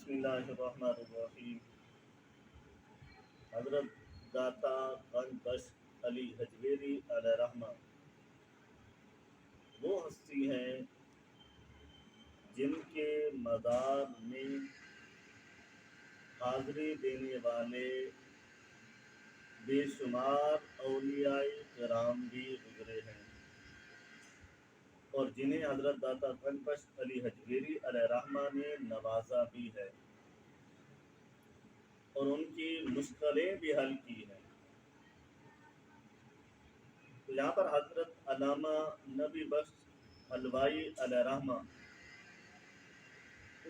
बिस्मिल्लाहिर्रहमानिर्रहीम। हज़रत दाता गंज बख्श अली हजवेरी अलैहि रहमा वो हस्ती हैं जिनके मज़ार में हाज़री देने वाले बेशुमार औलियाए किराम भी गुजरे हैं और जिन्हें हज़रत दाता गंज बख्श अली हजवेरी अलैहि रहमा ने नवाजा भी है और उनकी मुश्किलें भी हल की हैं। तो यहाँ पर हज़रत अल्लामा नबी बख्श हलवाई अलैहि रहमा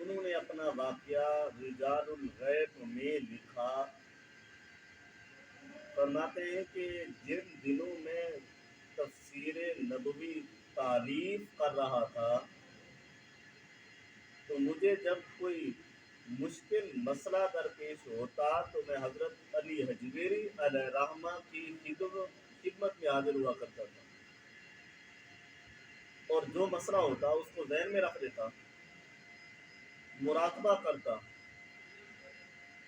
उन्होंने अपना वाक़या रिजालुल गैब में लिखा। फरमाते हैं कि जिन दिनों में तफसीर नबवी तालीफ कर रहा था तो मुझे जब कोई मुश्किल मसला दरपेश होता तो मैं हज़रत अली हजवेरी अलैहि रहमा की खिदमत में हाजिर हुआ करता था और जो मसला होता उसको ज़हन में रख लेता, मुराकबा करता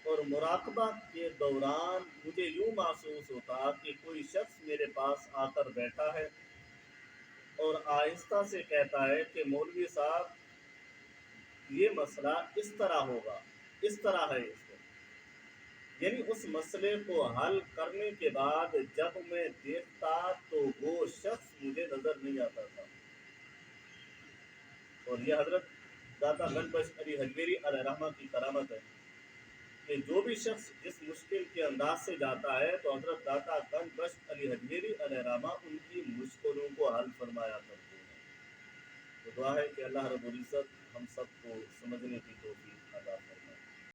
और मुराकबा के दौरान मुझे यूँ महसूस होता कि कोई शख्स मेरे पास आकर बैठा है और आहिस्ता से कहता है कि मौलवी साहब ये मसला इस तरह होगा, इस तरह है इसको। यानी उस मसले को हल करने के बाद जब मैं देखता तो वो शख्स मुझे नज़र नहीं आता था। और ये हज़रत दाता गंज बख्श अली हजवेरी अलैहि रहमा की करामत है कि जो भी शख्स जिस मुश्किल के अंदाज से जाता है तो हज़रत दाता गंज बख्श अली हजवेरी अलैहि रहमा उनकी मुश्किलों को हल फरमाया करते हैं। तो दुआ है कि अल्लाह रब्बुल इज़्ज़त हम सबको समझने की तौफीक